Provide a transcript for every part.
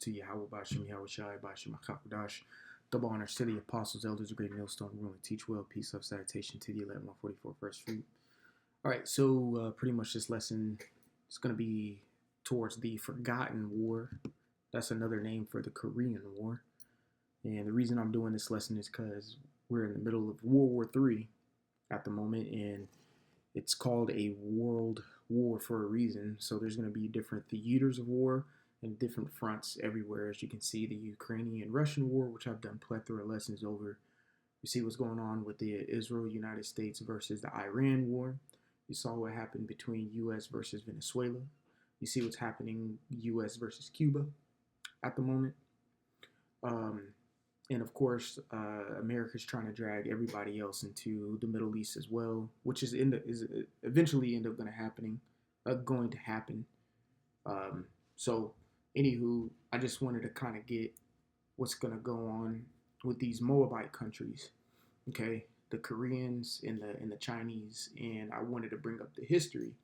to Yahweh Bashim, Yahweh Shai, Bashim, Akakadash. Double honors to the apostles, elders, great millstone, rule and teach well. Peace, love, salutation to the 1144 first fruit. All right, so pretty much this lesson is going to be towards the Forgotten War. That's another name for the Korean War. And the reason I'm doing this lesson is because we're in the middle of World War III at the moment, and it's called a world war for a reason. So there's going to be different theaters of war and different fronts everywhere. As you can see, the Ukrainian-Russian war, which I've done plethora of lessons over. You see what's going on with the Israel-United States versus the Iran war. You saw what happened between U.S. versus Venezuela. You see what's happening U.S. versus Cuba at the moment. And of course, America's trying to drag everybody else into the Middle East as well, which is eventually end up going to happen. So, anywho, I just wanted to kind of get what's going to go on with these Moabite countries, okay, the Koreans and the Chinese, and I wanted to bring up the history.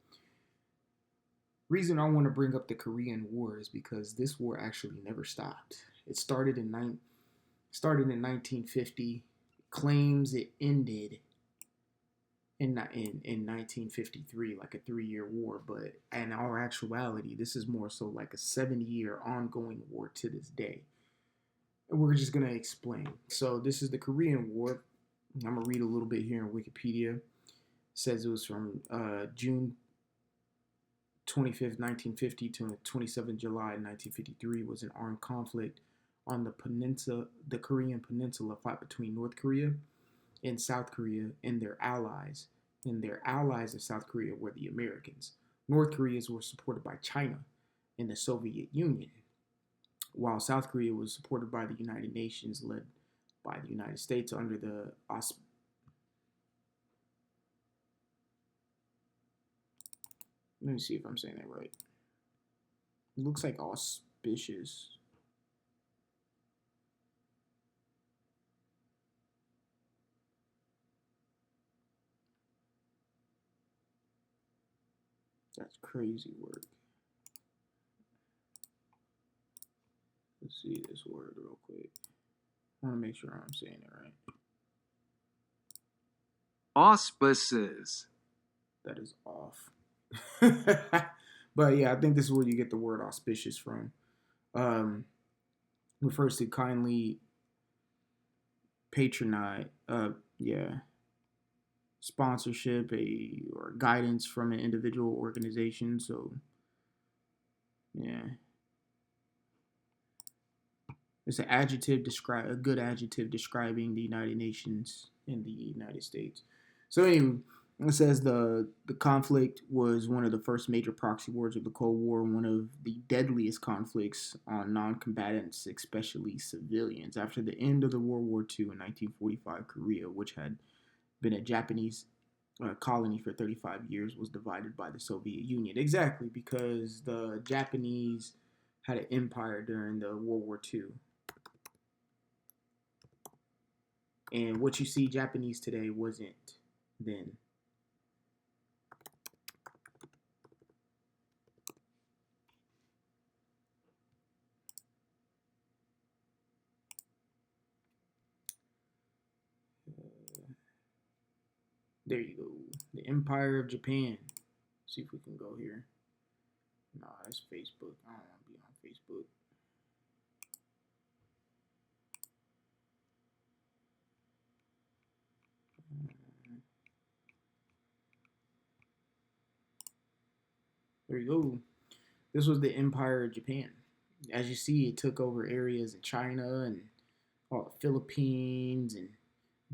Reason I want to bring up the Korean War is because this war actually never stopped. It started in 1950, claims it ended in 1953, like a 3-year war, but in our actuality, this is more so like a 70-year ongoing war to this day. And we're just going to explain. So this is the Korean War. I'm going to read a little bit here in Wikipedia. It says it was from June 25th, 1950 to 27th July 1953 was an armed conflict on the Korean peninsula, fought between North Korea and South Korea and their allies. And their allies of South Korea were the Americans. North Koreans were supported by China and the Soviet Union, while South Korea was supported by the United Nations, led by the United States under the let me see if I'm saying that right. It looks like auspicious. That's crazy work. Let's see this word real quick. I want to make sure I'm saying it right. Auspices. That is off. But yeah, I think this is where you get the word auspicious from. Refers to kindly patronize, sponsorship or guidance from an individual organization. So yeah, it's an adjective a good adjective describing the United Nations and the United States. So anyway, it says the conflict was one of the first major proxy wars of the Cold War, one of the deadliest conflicts on non-combatants, especially civilians. After the end of the World War II in 1945, Korea, which had been a Japanese colony for 35 years, was divided by the Soviet Union. Exactly, because the Japanese had an empire during the World War II. And what you see Japanese today wasn't then. There you go. The Empire of Japan. See if we can go here. Nah, that's Facebook. I don't want to be on Facebook. There you go. This was the Empire of Japan. As you see, it took over areas in China and all the Philippines and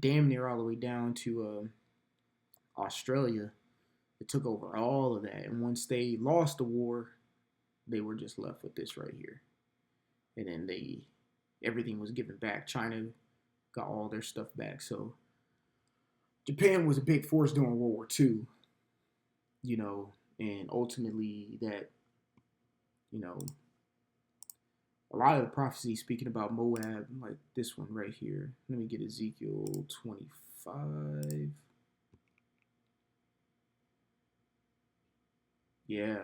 damn near all the way down to Australia. It took over all of that. And once they lost the war, they were just left with this right here. And then everything was given back. China got all their stuff back. So Japan was a big force during World War II, and ultimately that, a lot of the prophecies speaking about Moab, like this one right here. Let me get Ezekiel 25. Yeah.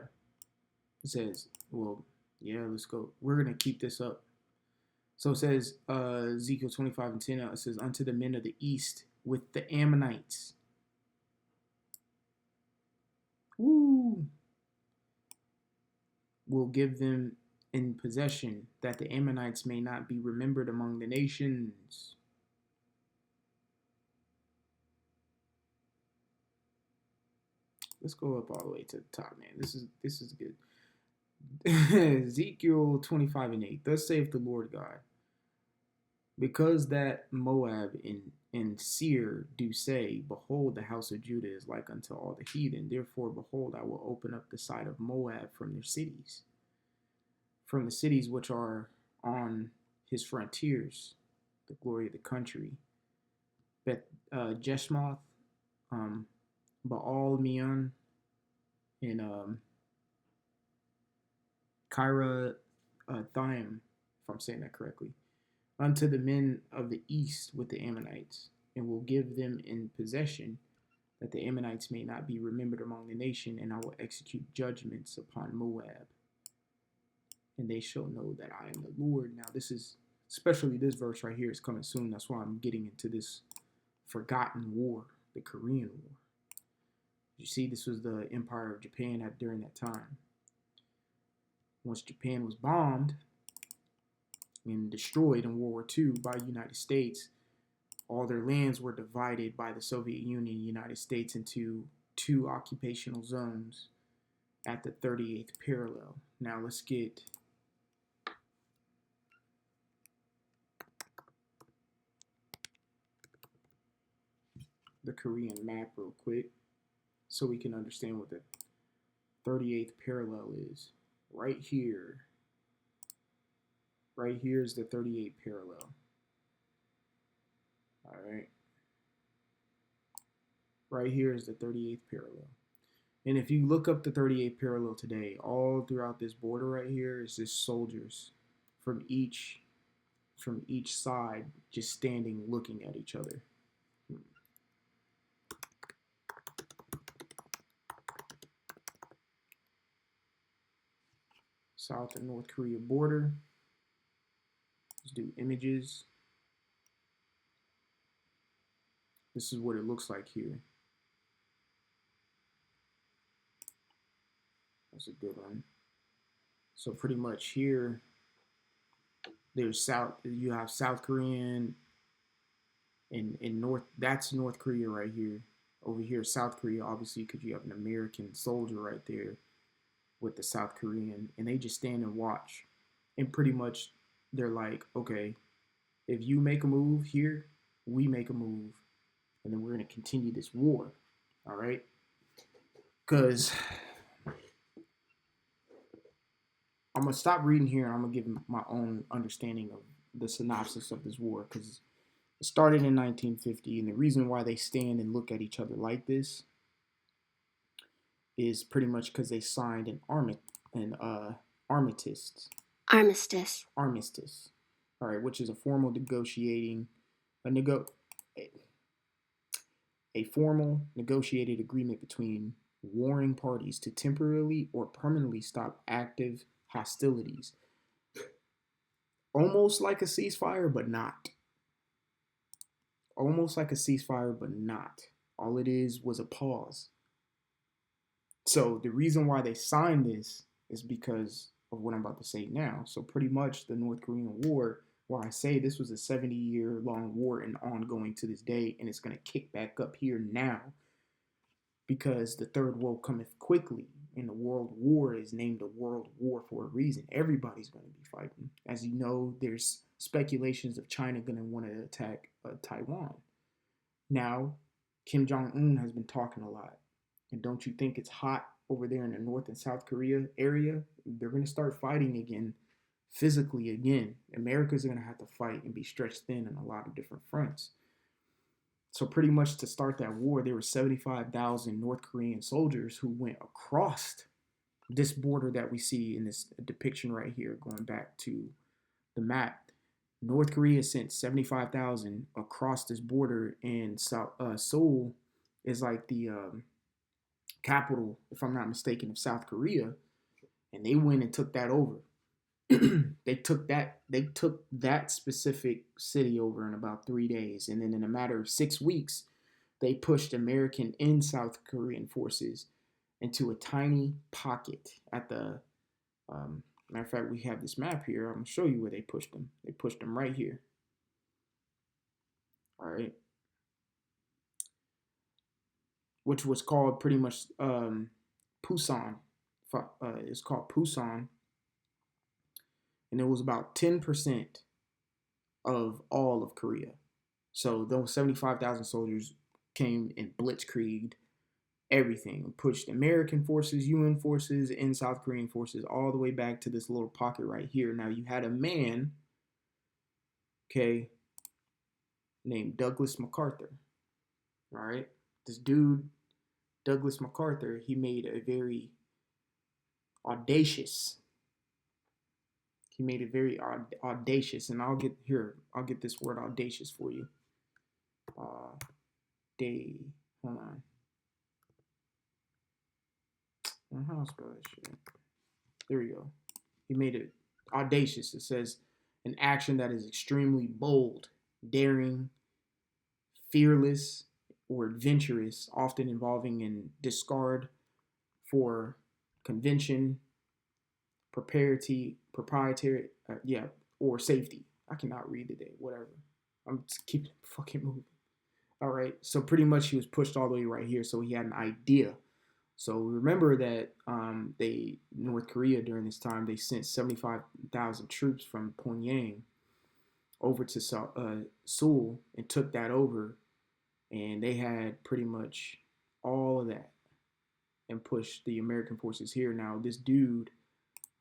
It says, well, Yeah, let's go. We're going to keep this up. So it says, Ezekiel 25 and 10, it says, unto the men of the east with the Ammonites. Woo! Will give them in possession, that the Ammonites may not be remembered among the nations. Let's go up all the way to the top, man. This is good. Ezekiel 25 and 8. Thus saith the Lord God, because that Moab and Seir do say, behold, the house of Judah is like unto all the heathen. Therefore, behold, I will open up the side of Moab from their cities, from the cities which are on his frontiers, the glory of the country. Jeshmoth, Baal Meon, and Kyra Thaim, if I'm saying that correctly, unto the men of the east with the Ammonites, and will give them in possession, that the Ammonites may not be remembered among the nation, and I will execute judgments upon Moab, and they shall know that I am the Lord. Now, this is, especially this verse right here is coming soon. That's why I'm getting into this forgotten war, the Korean War. You see, this was the Empire of Japan during that time. Once Japan was bombed and destroyed in World War II by the United States, all their lands were divided by the Soviet Union and United States into two occupational zones at the 38th parallel. Now let's get the Korean map real quick so we can understand what the 38th parallel is. Right here is the 38th parallel. All right. Right here is the 38th parallel. And if you look up the 38th parallel today, all throughout this border right here is just soldiers from each side just standing looking at each other. South and North Korea border. Let's do images. This is what it looks like here. That's a good one. So pretty much here, there's you have South Korean and North, that's North Korea right here. Over here, South Korea, obviously, because you have an American soldier right there with the South Korean, and they just stand and watch. And pretty much they're like, okay, if you make a move here, we make a move, and then we're going to continue this war. All right? Because I'm going to stop reading here and I'm going to give my own understanding of the synopsis of this war, because it started in 1950, and the reason why they stand and look at each other like this is pretty much because they signed an armistice. Armistice. All right, which is a formal a formal negotiated agreement between warring parties to temporarily or permanently stop active hostilities. Almost like a ceasefire, but not. Almost like a ceasefire, but not. All it is was a pause. So the reason why they signed this is because of what I'm about to say now. So pretty much the North Korean War, why I say this was a 70-year long war and ongoing to this day, and it's going to kick back up here now because the third world cometh quickly, and the world war is named a world war for a reason. Everybody's going to be fighting. As you know, there's speculations of China going to want to attack Taiwan. Now, Kim Jong-un has been talking a lot. And don't you think it's hot over there in the North and South Korea area? They're going to start fighting again, physically again. America's going to have to fight and be stretched thin on a lot of different fronts. So pretty much to start that war, there were 75,000 North Korean soldiers who went across this border that we see in this depiction right here, going back to the map. North Korea sent 75,000 across this border, and Seoul is like the capital, if I'm not mistaken, of South Korea, and they went and took that over. they took that specific city over in about 3 days, and then in a matter of 6 weeks, they pushed American and South Korean forces into a tiny pocket at the. Matter of fact, we have this map here. I'm gonna show you where they pushed them. They pushed them right here. All right, which was called pretty much Pusan. It's called Pusan, and it was about 10% of all of Korea. So those 75,000 soldiers came and blitzkrieged everything, pushed American forces, UN forces, and South Korean forces all the way back to this little pocket right here. Now you had a man, okay, named Douglas MacArthur. All right, this dude, Douglas MacArthur, he made a very audacious. He made it very audacious, and I'll get this word audacious for you. Hold on. How to spell that shit? There we go. He made it audacious. It says an action that is extremely bold, daring, fearless, or adventurous, often involving in discard for convention, proprietary, or safety. I cannot read today. Whatever. I'm just keeping fucking moving. All right. So pretty much he was pushed all the way right here. So he had an idea. So remember that North Korea during this time, they sent 75,000 troops from Pyongyang over to Seoul and took that over, and they had pretty much all of that and pushed the American forces here. Now this dude,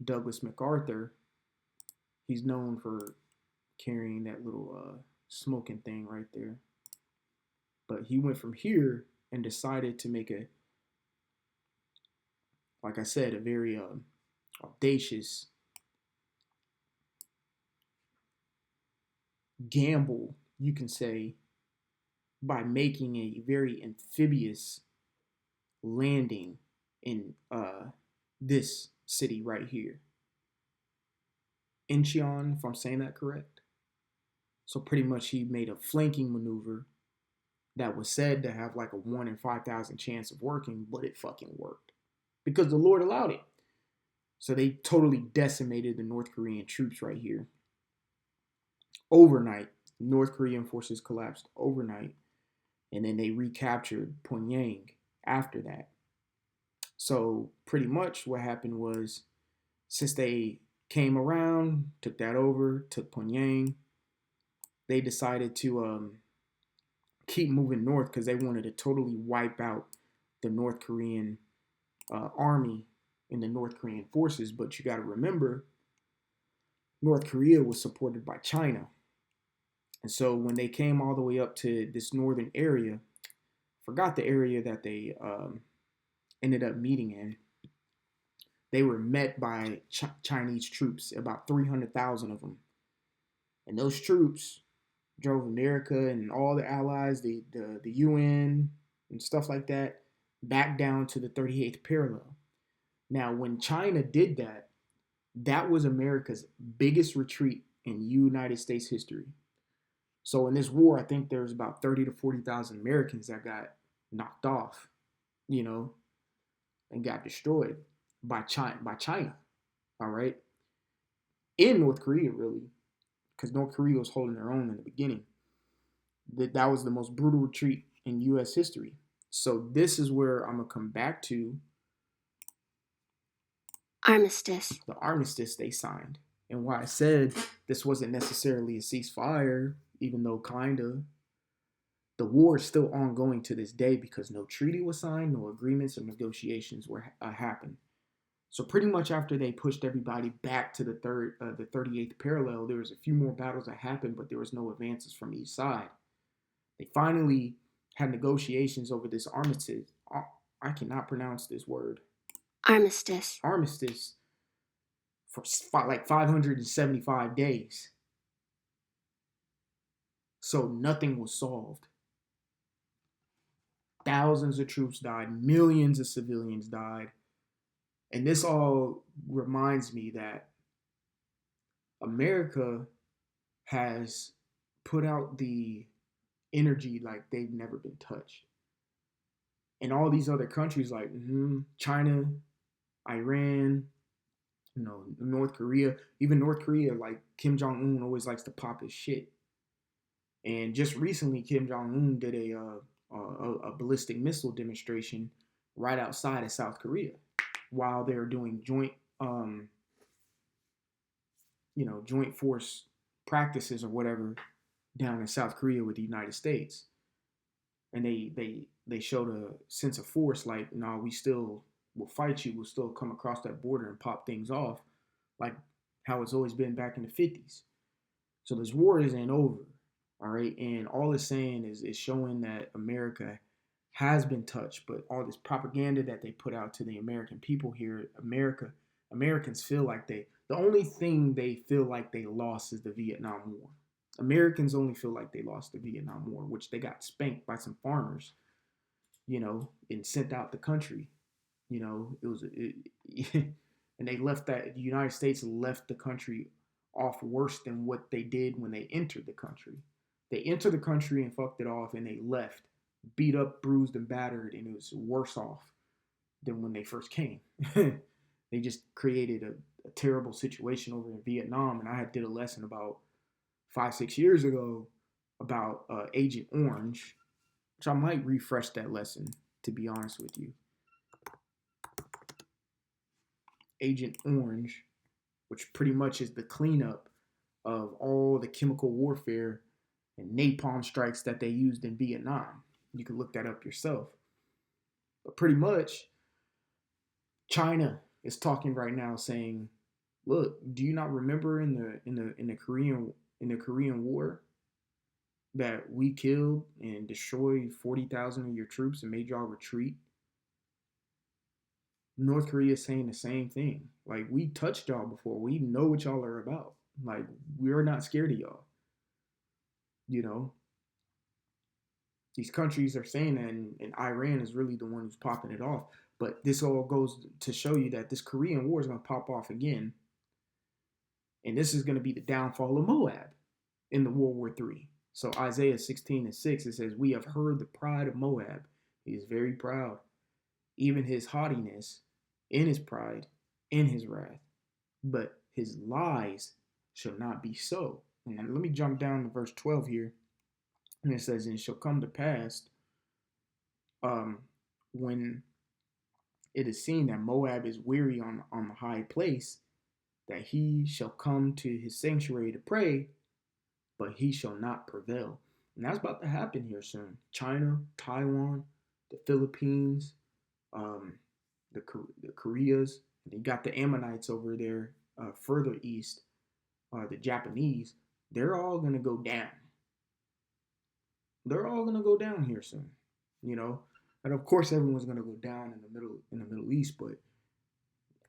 Douglas MacArthur, he's known for carrying that little smoking thing right there, but he went from here and decided to make like I said, a very audacious gamble, you can say, by making a very amphibious landing in this city right here. Incheon, if I'm saying that correct. So pretty much he made a flanking maneuver that was said to have like a 1 in 5,000 chance of working, but it fucking worked because the Lord allowed it. So they totally decimated the North Korean troops right here. Overnight, North Korean forces collapsed overnight, and then they recaptured Pyongyang after that. So pretty much what happened was, since they came around, took that over, took Pyongyang, they decided to keep moving north because they wanted to totally wipe out the North Korean army and the North Korean forces. But you got to remember, North Korea was supported by China. And so when they came all the way up to this northern area, forgot the area that they ended up meeting in, they were met by Chinese troops, about 300,000 of them. And those troops drove America and all the allies, the UN and stuff like that, back down to the 38th parallel. Now, when China did that, that was America's biggest retreat in United States history. So in this war, I think there's about 30 to 40,000 Americans that got knocked off, and got destroyed by China. All right. In North Korea, really, because North Korea was holding their own in the beginning. That was the most brutal retreat in U.S. history. So this is where I'm going to come back to Armistice. the armistice they signed. And why I said this wasn't necessarily a ceasefire, even though kind of. The war is still ongoing to this day because no treaty was signed, no agreements or negotiations were happened. So pretty much after they pushed everybody back to the 38th parallel, there was a few more battles that happened, but there was no advances from each side. They finally had negotiations over this armistice. I cannot pronounce this word. Armistice. Armistice for like 575 days. So nothing was solved. Thousands of troops died, millions of civilians died. And this all reminds me that America has put out the energy like they've never been touched. And all these other countries like China, Iran, North Korea, even North Korea, like Kim Jong Un always likes to pop his shit. And just recently, Kim Jong Un did a ballistic missile demonstration right outside of South Korea while they were doing joint force practices or whatever down in South Korea with the United States. And they showed a sense of force, like, no, we still will fight you. We'll still come across that border and pop things off, like how it's always been back in the 50s. So this war isn't over, all right? And all it's saying is showing that America has been touched, but all this propaganda that they put out to the American people here, Americans feel like the only thing they feel like they lost is the Vietnam War. Americans only feel like they lost the Vietnam War, which they got spanked by some farmers, and sent out the country. And they left that the United States left the country off worse than what they did when they entered the country. They entered the country and fucked it off, and they left beat up, bruised, and battered, and it was worse off than when they first came. They just created a terrible situation over in Vietnam, and I did a lesson about 5-6 years ago about Agent Orange, which I might refresh that lesson, to be honest with you. Agent Orange, which pretty much is the cleanup of all the chemical warfare and napalm strikes that they used in Vietnam. You can look that up yourself. But pretty much, China is talking right now saying, "Look, do you not remember in the Korean War that we killed and destroyed 40,000 of your troops and made y'all retreat?" North Korea is saying the same thing. Like, we touched y'all before. We know what y'all are about. Like, we're not scared of y'all. These countries are saying that, and Iran is really the one who's popping it off. But this all goes to show you that this Korean War is going to pop off again. And this is going to be the downfall of Moab in the World War III. So Isaiah 16:6, it says, "We have heard the pride of Moab. He is very proud, even his haughtiness, in his pride, in his wrath. But his lies shall not be so." And let me jump down to verse 12 here. And it says, "And it shall come to pass, when it is seen that Moab is weary on the high place, that he shall come to his sanctuary to pray, but he shall not prevail." And that's about to happen here soon. China, Taiwan, the Philippines, the Koreas, and you got the Ammonites over there further east, the Japanese. They're all going to go down. They're all going to go down here soon, and of course everyone's going to go down in the Middle East. But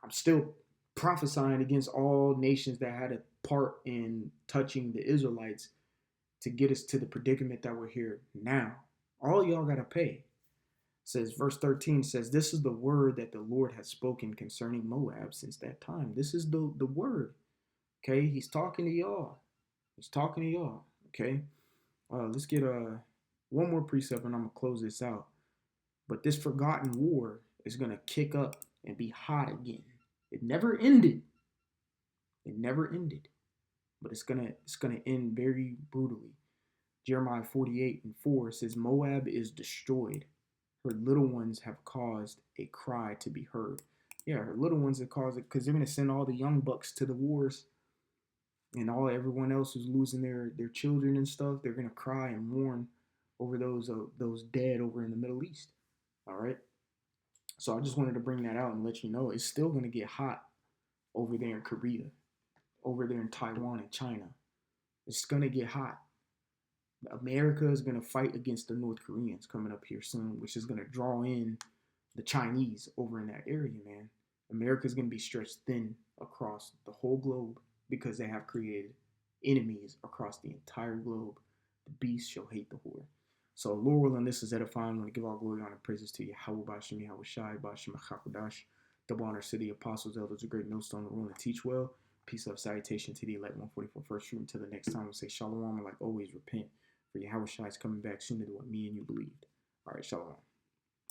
I'm still prophesying against all nations that had a part in touching the Israelites to get us to the predicament that we're here now. All y'all got to pay. Says verse 13 says, "This is the word that the Lord has spoken concerning Moab since that time." This is the word. Okay, he's talking to y'all. Okay. Let's get one more precept and I'm gonna close this out. But this forgotten war is gonna kick up and be hot again. It never ended. But it's gonna end very brutally. Jeremiah 48:4 says, "Moab is destroyed. Her little ones have caused a cry to be heard." Yeah, her little ones have caused it because they're gonna send all the young bucks to the wars, and everyone else who's losing their children and stuff. They're gonna cry and mourn over those dead over in the Middle East. All right. So I just wanted to bring that out and let you know it's still gonna get hot over there in Korea, over there in Taiwan and China. It's gonna get hot. America is going to fight against the North Koreans coming up here soon, which is going to draw in the Chinese over in that area, man. America is going to be stretched thin across the whole globe because they have created enemies across the entire globe. The beast shall hate the whore. So, Lord willing, this is edifying. I want to give all glory, honor, and praises to Yahweh, Bashim, Yahweh Shai, Bashim, Hakodash, double honor, city, apostles, elders, a great millstone, to rule and teach well. Peace, love, salutation to the elect 144 first fruit. Until the next time, we'll say shalom, and like always, repent. For Yahweh Shai is coming back sooner than what me and you believed. All right, shalom.